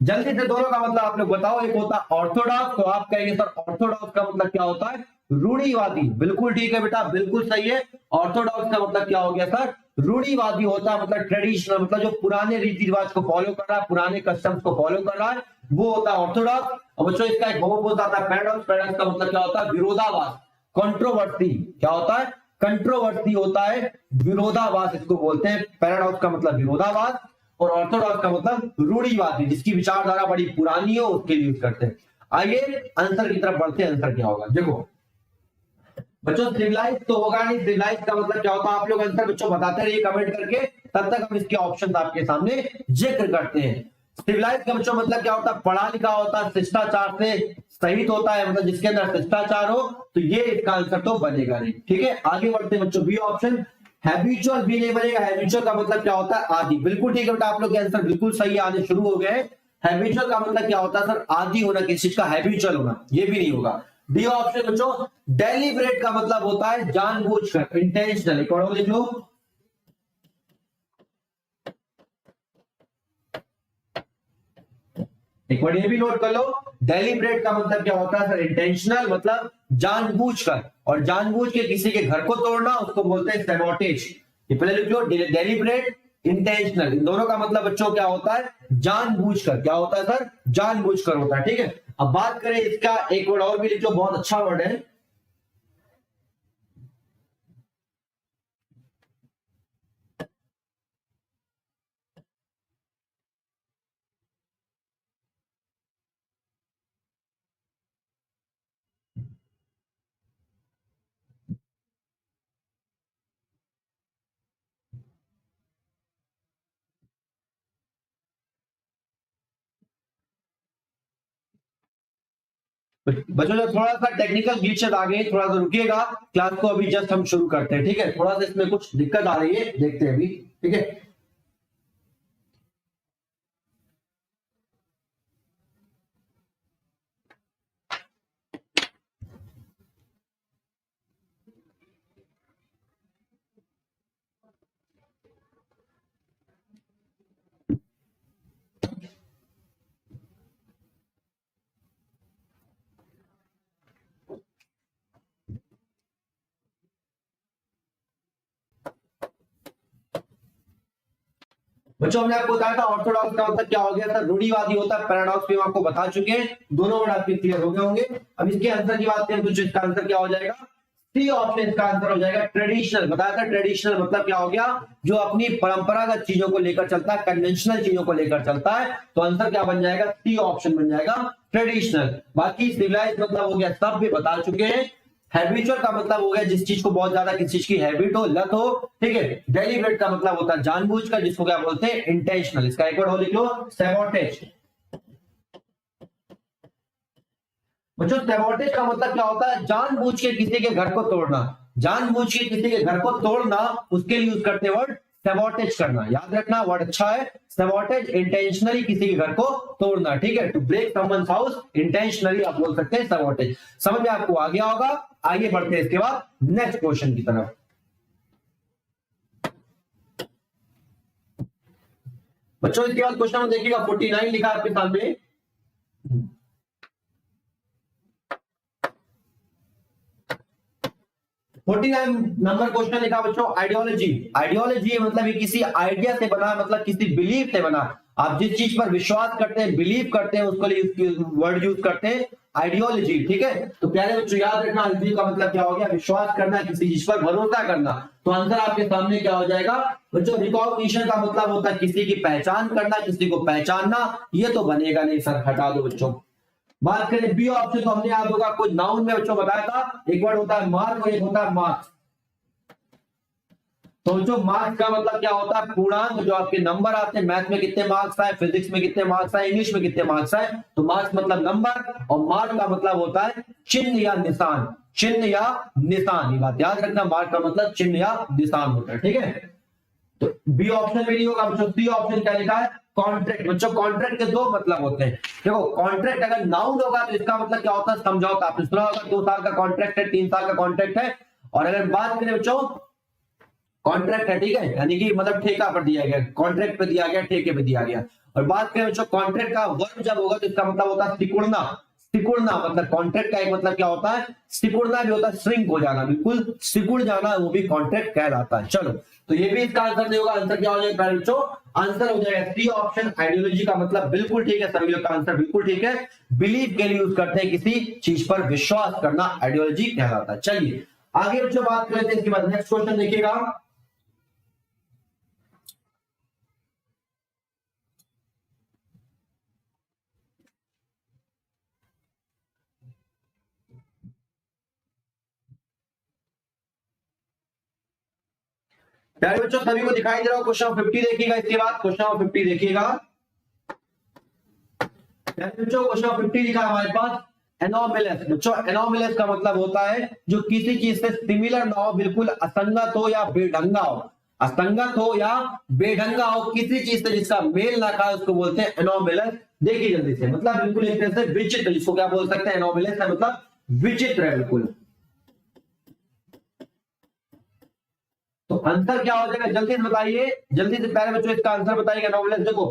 जल्दी से दोनों का मतलब आप लोग बताओ। एक होता है ऑर्थोडॉक्स, तो आप कहेंगे सर ऑर्थोडॉक्स का मतलब क्या होता है, रूढ़िवादी। बिल्कुल ठीक है बेटा, बिल्कुल सही है। ऑर्थोडॉक्स का मतलब क्या हो गया सर, रूढ़िवादी होता है, मतलब ट्रेडिशनल, मतलब जो पुराने रीति रिवाज को फॉलो कर रहा है, पुराने कस्टम्स को फॉलो कर रहा है, वो होता है ऑर्थोडॉक्स। और बच्चों इसका एक होमोफोन आता है पैराडॉक्स। पैराडॉक्स का मतलब क्या होता है, विरोधाभास, कंट्रोवर्सी। क्या होता है, कंट्रोवर्सी होता है, विरोधाभास इसको बोलते हैं। पैराडॉक्स का मतलब विरोधाभास, और ऑर्थोडॉक्स का मतलब रूढ़िवादी, जिसकी विचारधारा बड़ी पुरानी हो, उसके लिए यूज करते हैं। आइए आंसर की तरफ बढ़ते हैं। आंसर क्या होगा देखो बच्चों, सिविलाइज तो होगा नहीं। सिविलाइज का मतलब क्या होता है, आप लोग आंसर बच्चों बताते रहिए कमेंट करके, तब तक हम इसके ऑप्शन आपके सामने जिक्र करते हैं। सिविलाइज का बच्चों मतलब क्या होता है, पढ़ा लिखा होता है, शिष्टाचार से सहित होता है, मतलब जिसके अंदर शिष्टाचार हो, तो ये इसका आंसर तो बनेगा नहीं, ठीक है। आगे बढ़ते हैं बच्चों, बी ऑप्शन, हैबिचुअल भी नहीं बनेगा। हैबिचुअल का मतलब क्या होता है, आदि। बिल्कुल ठीक है बेटा, आप लोग के आंसर बिल्कुल सही आने शुरू हो गए। हैबिचुअल का मतलब क्या होता है सर, आदि होना, किसी चीज का हैबिचुअल होना, ये भी नहीं होगा। डी ऑप्शन बच्चों, डेलिब्रेट का मतलब होता है जानबूझकर, इंटेंशनल। एक और जो एक बार ये भी नोट कर लो, डेलिब्रेट का मतलब क्या होता है सर, इंटेंशनल, मतलब जानबूझकर, और जानबूझ के किसी के घर को तोड़ना उसको बोलते हैं सैबोटेज। ये पहले लिख लो, डेलिब्रेट, इंटेंशनल, इन दोनों का मतलब बच्चों क्या होता है, जानबूझकर। क्या होता है सर, जानबूझकर होता है। ठीक है, अब बात करें इसका, एक वर्ड और भी लिख लो, बहुत अच्छा वर्ड है, बच्चों जो थोड़ा सा टेक्निकल ग्लिचेस आ गए, थोड़ा सा रुकिएगा, क्लास को अभी जस्ट हम शुरू करते हैं। ठीक है, थोड़ा सा इसमें कुछ दिक्कत आ रही है, देखते हैं अभी। ठीक है, बच्चों हमने आपको बताया था ऑर्थोडॉक्स का मतलब क्या हो गया था, रूढ़िवादी होता है, पैराडॉक्स भी हम आपको बता चुके हैं, दोनों वर्ड आपके क्लियर हो गए होंगे। अब इसके आंसर की बात करें तो इसका आंसर क्या हो जाएगा, सी ऑप्शन इसका आंसर हो जाएगा, ट्रेडिशनल। बताया था ट्रेडिशनल मतलब क्या हो गया, जो अपनी परंपरागत चीजों को लेकर चलता है, कन्वेंशनल चीजों को लेकर चलता है, तो आंसर क्या बन जाएगा, सी ऑप्शन बन जाएगा, ट्रेडिशनल। बाकी सिविलाइज मतलब हो गया, सब भी बता चुके हैं। हैबिचुअल का मतलब हो गया जिस चीज को बहुत ज्यादा किसी चीज की हैबिट हो, लत हो। ठीक है, डेलिब्रेट का मतलब होता है जानबूझकर, जिसको क्या बोलते हैं, इंटेंशनल। इसका एक वर्ड हो लिख लो, सैबोटेज। बच्चों सैबोटेज का मतलब क्या होता है, जानबूझ के किसी के घर को तोड़ना, जानबूझ के किसी के घर को तोड़ना, उसके लिए यूज करते वर्ड सैबोटेज करना। याद रखना वर्ड अच्छा है, सैबोटेज, इंटेंशनली किसी के घर को तोड़ना। ठीक है, to break someone's house, intentionally आप बोल सकते हैं सैबोटेज। समझ में आपको आ गया होगा। आगे बढ़ते हैं इसके बाद नेक्स्ट क्वेश्चन की तरफ। बच्चों इसके बाद क्वेश्चन देखिएगा, 49 लिखा आपके सामने। 49 नंबर क्वेश्चन लिखा बच्चों, आइडियोलॉजी। आइडियोलॉजी मतलब ये किसी आइडिया से बना, मतलब किसी बिलीफ से बना। आप जिस चीज पर विश्वास करते हैं, बिलीव करते हैं, उसको लिए वर्ड यूज करते हैं आइडियोलॉजी। ठीक है, तो प्यारे बच्चों याद रखना, आइडियोलॉजी का मतलब क्या हो गया, विश्वास करना, किसी चीज पर भरोसा करना। तो आंसर आपके सामने क्या हो जाएगा बच्चों, रिकॉग्निशन का मतलब होता है किसी की पहचान करना, किसी को पहचानना। ये तो बनेगा नहीं सर, हटा दो बच्चों। बात करें बी ऑप्शन, तो हमने याद होगा कुछ नाउन में बच्चों बताया था, एक वर्ड होता है मार्क और एक होता है मार्क्स। तो जो मार्क्स का मतलब क्या होता है, पूर्णांक, जो आपके नंबर आते हैं, मैथ में कितने मार्क्स आए, फिजिक्स में कितने मार्क्स आए, इंग्लिश में कितने मार्क्स आए। तो मार्क्स मतलब नंबर, और मार्क का मतलब होता है चिन्ह या निशान, चिन्ह या निशान। ये बात याद रखना, मार्क का मतलब चिन्ह या निशान होता है। ठीक है, तो बी ऑप्शन में नहीं होगा बच्चों। सी ऑप्शन क्या लिखा है, कॉन्ट्रैक्ट। बच्चों कॉन्ट्रैक्ट के दो मतलब होते हैं। देखो कॉन्ट्रैक्ट अगर नाउन होगा तो इसका मतलब क्या होता है, समझौता। आपने सुना होगा 2 साल का कॉन्ट्रैक्ट है, 3 साल का कॉन्ट्रैक्ट है। और अगर बात करें बच्चों, कॉन्ट्रैक्ट है, ठीक है, यानी कि मतलब ठेका पर दिया गया, कॉन्ट्रैक्ट पे दिया गया, ठेके पे दिया गया। और बात करें बच्चों कॉन्ट्रैक्ट का वर्ब जब होगा तो इसका मतलब होता है सिकुड़ना। सिकुड़ना मतलब कॉन्ट्रैक्ट का एक मतलब क्या होता है, सिकुड़ना भी होता है, श्रिंक हो जाना, बिल्कुल सिकुड़ जाना, वो भी कॉन्ट्रैक्ट कहलाता है। चलो, तो ये भी इसका आंसर नहीं होगा। आंसर क्या हो जाएगा बच्चों, आंसर हो जाएगा सी ऑप्शन, आइडियोलॉजी का मतलब बिल्कुल ठीक है, सभी लोग का आंसर बिल्कुल ठीक है। बिलीव के लिए यूज करते हैं, किसी चीज पर विश्वास करना, आइडियोलॉजी कहलाता है। चलिए आगे बच्चों बात करते हैं, इसके बाद नेक्स्ट क्वेश्चन देखिएगा। प्यारे बच्चों सभी को दिखाई दे रहा हो, क्वेश्चन 50 देखिएगा, इसके बाद क्वेश्चन 50 देखिएगा। प्यारे बच्चों क्वेश्चन 50 लिखा हमारे पास, एनोमिलस। बच्चों एनोमिलस का मतलब होता है जो किसी चीज से सिमिलर ना हो, बिल्कुल असंगत हो या बेढंगा हो, असंगत हो या बेढंगा हो, किसी चीज से जिसका मेल ना खाए, उसको बोलते हैं एनोमिलस। देखिए जल्दी से, मतलब बिल्कुल एक तरह से विचित्र, जिसको क्या बोल सकते हैं, एनोमिलस का मतलब विचित्र है बिल्कुल। तो आंसर क्या हो जाएगा, जल्दी से बताइए, जल्दी से प्यारे बच्चों इसका आंसर बताइएगा। एनोमिलस देखो,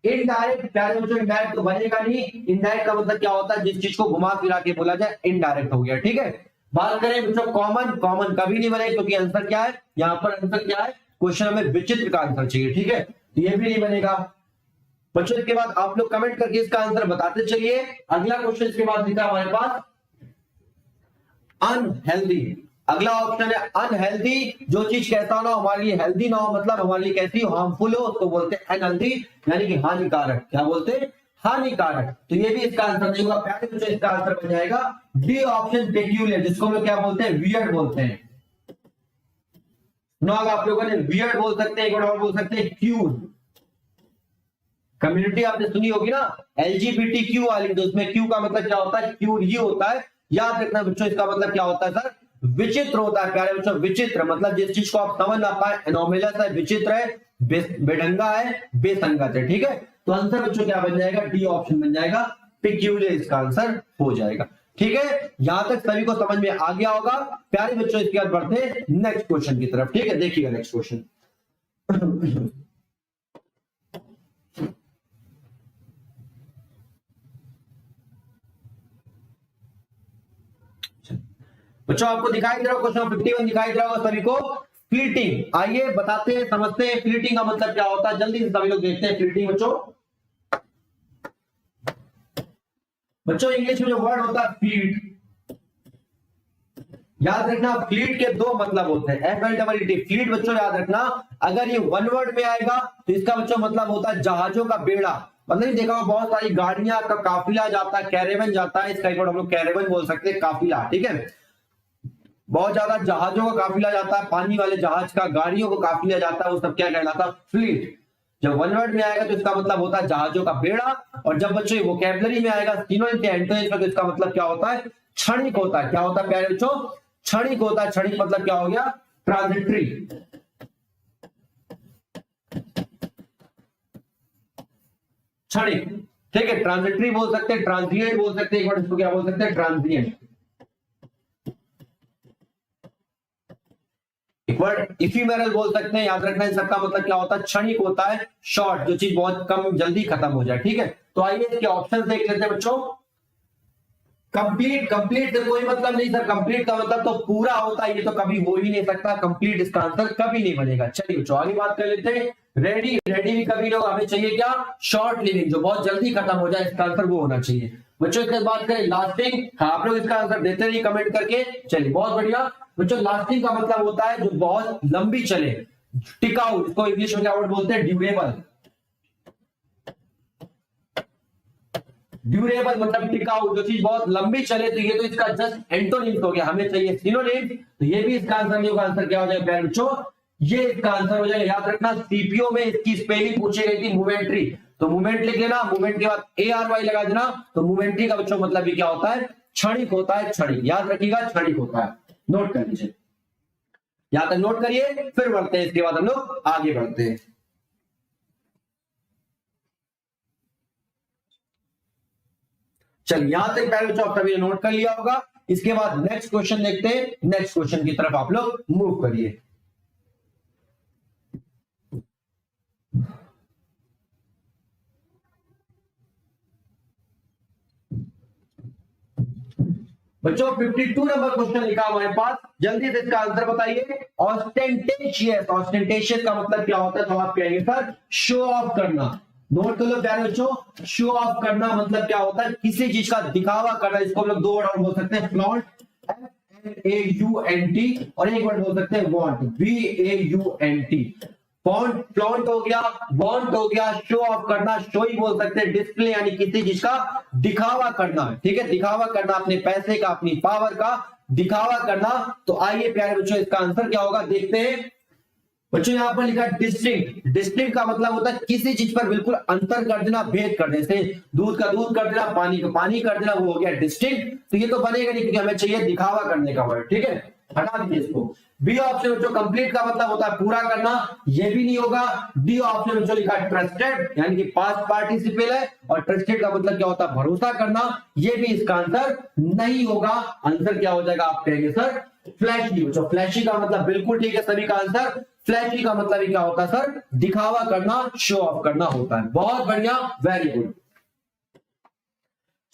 इनडायरेक्ट प्यारे बच्चों, इनडायरेक्ट तो बनेगा नहीं। इनडायरेक्ट का मतलब क्या होता है, जिस चीज को घुमा फिरा के बोला जाए इनडायरेक्ट हो गया, ठीक है। बात करें बच्चों कॉमन, कॉमन कभी नहीं बनेगा क्योंकि आंसर क्या है यहाँ पर, आंसर क्या है, क्वेश्चन हमें विचित्र का आंसर चाहिए, ठीक है, तो ये भी नहीं बनेगा बच्चों। इसके बाद आप लोग कमेंट करके इसका आंसर बताते चलिए। अगला क्वेश्चन इसके बाद लिखा हमारे पास अनहेल्दी। अगला ऑप्शन है अनहेल्दी। जो चीज कैसा ना हो, हमारे लिए हेल्दी ना हो, मतलब हमारे लिए कैसी हो, हार्मफुल हो, उसको बोलते हैं अनहेल्दी, यानी कि हानिकारक। क्या बोलते हैं, हानिकारक। तो ये भी इसका आंसर नहीं होगा प्यारे बच्चों, इसका आंसर बन जाएगा डी ऑप्शन, पेक्यूलियर, जिसको हम लोग क्या बोलते हैं, वियर्ड बोलते हैं। आप लोगों ने वियर्ड बोल सकते हैं, एक और बोल सकते हैं क्यूर। कम्युनिटी आपने सुनी होगी ना, LGBTQ वाली, तो उसमें क्यू का मतलब क्या होता है, क्यूर ही होता है। याद रखना बच्चों, इसका मतलब क्या होता है सर, विचित्र होता है प्यारे बच्चों। विचित्र मतलब जिस चीज को आप समझ ना पाए, एनोमलस है, विचित्र है, बेढंगा है, बेसंगत है, ठीक है। तो आंसर बच्चों क्या बन जाएगा, डी ऑप्शन बन जाएगा, पेक्यूलियर इसका आंसर हो जाएगा, ठीक है। यहां तक सभी को समझ में आ गया होगा प्यारे बच्चों। इसके बाद बढ़ते नेक्स्ट क्वेश्चन की तरफ, ठीक है। देखिएगा नेक्स्ट क्वेश्चन। बच्चों आपको दिखाई दे रहा होगा, क्वेश्चन 51 दिखाई दे रहा होगा सभी को। फ्लीटिंग, आइए बताते हैं, समझते हैं फ्लीटिंग का मतलब क्या होता है, जल्दी से सभी लोग देखते हैं फ्लीटिंग। बच्चों इंग्लिश में जो वर्ड होता है फ्लीट, याद रखना फ्लीट के दो मतलब होते हैं, FLEET। फ्लीट बच्चों याद रखना, अगर ये वन वर्ड में आएगा तो इसका बच्चों मतलब होता है जहाजों का बेड़ा। मतलब देखा होगा बहुत सारी गाड़ियां का काफिला जाता है, कैरेवन जाता है, इसका एक हम लोग कैरेवन बोल सकते हैं, काफिला, ठीक है। बहुत ज्यादा जहाजों का काफिला जाता है, पानी वाले जहाज का, गाड़ियों का काफिला जाता है, वो सब क्या कहलाता है, फ्लीट। जब वन वर्ड में आएगा तो इसका मतलब होता है जहाजों का बेड़ा, और जब बच्चों वोकैबुलरी में आएगा सिनोनिम एंटोनिम तो इसका मतलब क्या होता है, क्षणिक होता है। क्या होता है प्यारे बच्चों, क्षणिक होता है। क्षणिक मतलब क्या हो गया, ट्रांजिटरी। क्षणिक, ठीक है, ट्रांजिटरी बोल सकते हैं, ट्रांजिएंट बोल सकते हैं, एक बार इसको क्या बोल सकते हैं, ट्रांजिएंट। एक वर्ड इफिमेरल बोल सकते हैं। याद रखना इन सबका मतलब क्या होता है, क्षणिक होता है, शॉर्ट, जो चीज बहुत कम जल्दी खत्म हो जाए, ठीक है। तो आइए इसके ऑप्शन देख लेते हैं बच्चों। कंप्लीट, कंप्लीट से कोई मतलब नहीं सर, कंप्लीट का मतलब तो पूरा होता है, ये तो कभी हो ही नहीं सकता, कंप्लीट इसका आंसर कभी नहीं बनेगा। चलिए बच्चों आगे बात कर लेते हैं। रेडी, रेडी भी कभी लोग, हमें चाहिए क्या, शॉर्ट लिविंग, जो बहुत जल्दी खत्म हो जाए, इसका आंसर वो होना चाहिए। बच्चों इसके बात करें लास्टिंग, आप लोग इसका आंसर देते रहिए कमेंट करके। चलिए बहुत बढ़िया बच्चों, लास्टिंग का मतलब होता है जो बहुत लंबी चले, टिकाऊ, इसको इंग्लिश में क्या वर्ड बोलते हैं, ड्यूरेबल। ड्यूरेबल मतलब टिकाऊ, जो चीज बहुत लंबी चले, तो ये तो इसका जस्ट एंटोनिम हो गया, हमें चाहिए सिनोनिम, तो ये भी इसका आंसर नहीं होगा। आंसर क्या हो जाएगा प्यारे बच्चों, ये इसका आंसर हो जाएगा। याद रखना सीपीओ में इसकी स्पेलिंग पूछी गई थी मोमेंट्री, तो मूवमेंट लिख लेना, मूवमेंट के बाद ARY लगा देना, तो मोमेंट्री का बच्चों मतलब भी क्या होता है, क्षणिक होता है, क्षणिक, याद रखिएगा क्षणिक होता है, नोट कर लीजिए, यहां तक नोट करिए, फिर बढ़ते हैं, इसके बाद हम लोग आगे बढ़ते हैं। चलिए यहां तक पहले बच्चों आपने नोट कर लिया होगा। इसके बाद नेक्स्ट क्वेश्चन देखते हैं, नेक्स्ट क्वेश्चन की तरफ आप लोग मूव करिए। बच्चों 52 नंबर क्वेश्चन लिखा हमारे पास, जल्दी से इसका आंसर बताइए। ऑस्टेंटेशियस, ऑस्टेंटेशियस का मतलब क्या होता है, तो आप कहेंगे सर शो ऑफ करना। नोट कर लो प्यारे बच्चों, शो ऑफ करना मतलब क्या होता है, किसी चीज का दिखावा करना। इसको हम लोग दो वर्ड और बोल सकते हैं, फ्लॉन्ट, FLAUNT, और एक वर्ड बोल सकते हैं वॉन्ट, VAUNT। फ्लॉन्ट हो गया, वॉन्ट हो गया, शो ऑफ करना, शो ही बोल सकते हैं, डिस्प्ले यानी किसी चीज का दिखावा करना, ठीक है, दिखावा करना, अपने पैसे का, अपनी पावर का दिखावा करना। तो आइए प्यारे बच्चों इसका आंसर क्या होगा, देखते हैं। बच्चों यहां पर लिखा डिस्टिंक्ट, डिस्टिंक्ट का मतलब होता है किसी चीज पर बिल्कुल अंतर कर देना, भेद कर देना, जैसे दूध का दूध कर देना, पानी का पानी कर देना, वो हो गया डिस्टिंक्ट। तो ये तो बनेगा नहीं क्योंकि हमें चाहिए दिखावा करने का वर्ड, ठीक है, हटा दीजिए इसको। बी ऑप्शन बच्चों कंप्लीट का मतलब होता है पूरा करना, ये भी नहीं होगा। डी ऑप्शन बच्चों लिखा है ट्रस्टेड, यानी कि पास्ट पार्टिसिपल है, और ट्रस्टेड का मतलब क्या होता है, भरोसा करना, ये भी इसका आंसर नहीं होगा। आंसर क्या हो जाएगा, आप कहेंगे सर फ्लैशी। बच्चों फ्लैशी का मतलब बिल्कुल ठीक है, सभी का आंसर फ्लैशी का मतलब ही क्या होता है सर, दिखावा करना, शो ऑफ करना होता है। बहुत बढ़िया, वेरी गुड।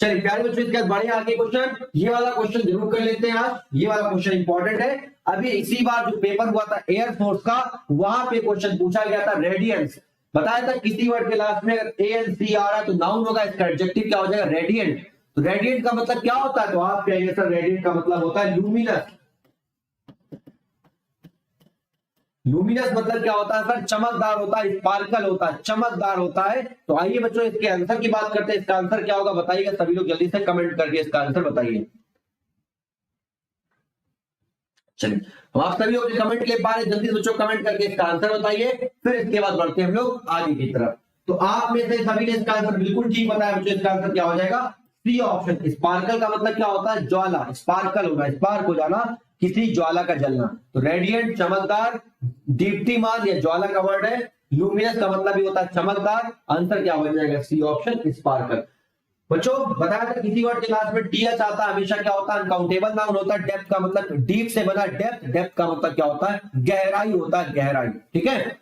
चलिए प्यारे बच्चों, इसके बाद बढ़े आगे क्वेश्चन। ये वाला क्वेश्चन जरूर कर लेते हैं आज, ये वाला क्वेश्चन इंपॉर्टेंट है। अभी इसी बार जो पेपर हुआ था एयरफोर्स का, वहां पे क्वेश्चन पूछा गया था रेडियंस। बताया था किसी वर्ड के लास्ट में अगर ANC आ रहा है तो नाउन होगा, इसका एडजेक्टिव क्या हो जाएगा, रेडियंट। तो रेडियंट का मतलब क्या होता है, तो आप कहेंगे सर रेडियंट का मतलब होता है लूमिनस। लूमिनस मतलब क्या होता है सर, चमकदार होता है, स्पार्कल होता है, चमकदार होता है। तो आइए बच्चों इसके आंसर की बात करते हैं। इसका आंसर क्या होगा बताइएगा सभी लोग, जल्दी से कमेंट करके इसका आंसर बताइए। चलिए हम आप सभी लोग कमेंट के लिए बारे जल्दी से बच्चों कमेंट करके इसका आंसर बताइए, फिर इसके बाद बढ़ते हैं हम लोग आगे की तरफ। तो आप में से सभी ने इसका आंसर बिल्कुल ठीक बताया बच्चों। इसका आंसर क्या हो जाएगा, सी ऑप्शन। स्पार्कल का मतलब क्या होता है, ज्वाला, स्पार्कल होगा, स्पार्क हो जाना, किसी ज्वाला का जलना। तो रेडियंट चमकदार, दीप्तिमान या ज्वाला का वर्ड है। लूमिनस का मतलब भी होता है चमकदार। आंसर क्या हो जाएगा, सी ऑप्शन, स्पार्कल। बच्चों बताया था किसी वर्ड के लास्ट में TH आता है हमेशा क्या होता है, अनकाउंटेबल नाउन होता है। डेप्थ का मतलब डीप से बना डेप्थ, डेप्थ का मतलब क्या होता है, गहराई होता है, गहराई। ठीक है,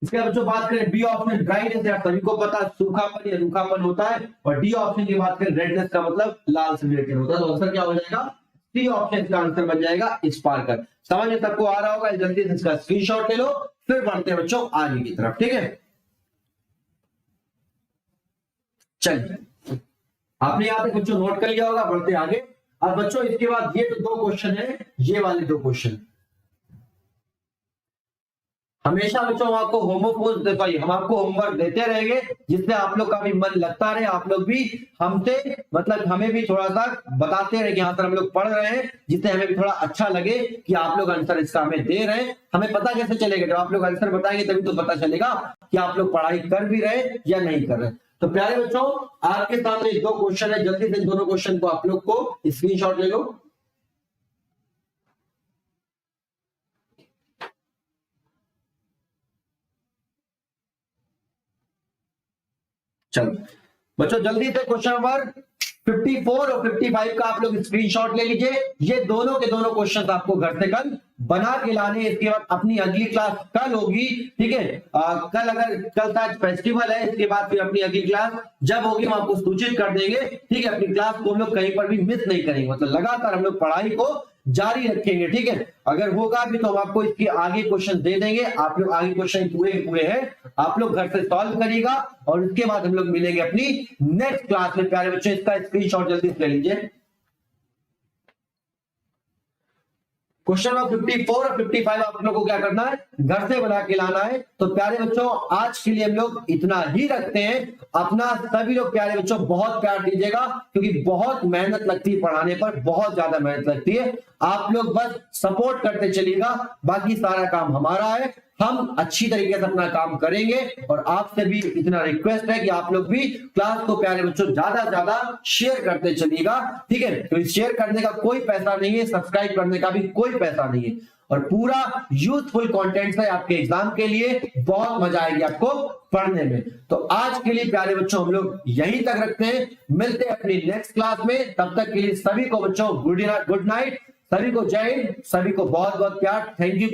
इसके बच्चों बात करें बी ऑप्शन, ड्राइनेस, यार सभी को पता है सूखापन या रूखापन होता है। और डी ऑप्शन की बात करें रेडनेस का मतलब लाल से रिलेटेड होता है। तो आंसर क्या हो जाएगा, सी ऑप्शन का आंसर बन जाएगा स्पार्कल। समझ में सबको आ रहा होगा, जल्दी से इसका स्क्रीनशॉट ले लो, फिर बढ़ते हैं बच्चों आगे की तरफ। ठीक है, चलिए आपने यहां तक बच्चों नोट कर लिया होगा, बढ़ते आगे। अब बच्चों इसके बाद ये तो 2 क्वेश्चन है, ये वाले 2 क्वेश्चन हमेशा बच्चों हम आपको हम आपको होमवर्क देते रहेंगे, जिससे आप लोग का भी मन लगता रहे, आप लोग भी हमसे मतलब हमें भी थोड़ा सा बताते रहे कि हाँ सर हम लोग पढ़ रहे हैं, जिससे हमें भी थोड़ा अच्छा लगे कि आप लोग आंसर इसका हमें दे रहे हैं। हमें पता कैसे चलेगा, जब आप लोग आंसर बताएंगे तभी तो पता चलेगा कि आप लोग पढ़ाई कर भी रहे या नहीं कर रहे। तो प्यारे बच्चों आपके सामने 2 क्वेश्चन है, जल्दी से दोनों क्वेश्चन को आप लोग को स्क्रीनशॉट ले लो। चलो बच्चों जल्दी से क्वेश्चन नंबर 54 और 55 का आप लोग स्क्रीनशॉट ले लीजिए। ये दोनों के दोनों क्वेश्चन आपको घर से कल बना के लाने। इसके बाद अपनी अगली क्लास कल होगी। ठीक है, कल अगर कल आज फेस्टिवल है, इसके बाद फिर अपनी अगली क्लास जब होगी हम आपको सूचित कर देंगे। ठीक है, अपनी क्लास को हम लोग कहीं पर भी मिस नहीं करेंगे, मतलब लगातार हम लोग पढ़ाई को जारी रखेंगे। ठीक है, अगर होगा भी तो हम आपको इसके आगे क्वेश्चन दे देंगे। आप लोग आगे क्वेश्चन पूरे हैं, आप लोग घर से सॉल्व करिएगा और उसके बाद हम लोग मिलेंगे अपनी नेक्स्ट क्लास में। प्यारे बच्चों इसका स्क्रीनशॉट जल्दी से ले लीजिए। क्वेश्चन नंबर 54 और 55 आप लोगों को क्या करना है, घर से बना के लाना है। तो प्यारे बच्चों आज के लिए हम लोग इतना ही रखते हैं। अपना सभी लोग प्यारे बच्चों बहुत प्यार दीजिएगा, क्योंकि बहुत मेहनत लगती है पढ़ाने पर, बहुत ज्यादा मेहनत लगती है। आप लोग बस सपोर्ट करते चलिएगा, बाकी सारा काम हमारा है, हम अच्छी तरीके से अपना काम करेंगे। और आपसे भी इतना रिक्वेस्ट है कि आप लोग भी क्लास को प्यारे बच्चों ज्यादा से ज्यादा शेयर करते चलिएगा। ठीक है, तो इस शेयर करने का कोई पैसा नहीं है, सब्सक्राइब करने का भी कोई पैसा नहीं है, और पूरा यूजफुल कंटेंट है आपके एग्जाम के लिए। बहुत मजा आएगी आपको पढ़ने में। तो आज के लिए प्यारे बच्चों हम लोग यहीं तक रखते हैं, मिलते हैं अपनी नेक्स्ट क्लास में। तब तक के लिए सभी को बच्चों गुड नाइट, सभी को जय हिंद, सभी को बहुत बहुत प्यार, थैंक यू।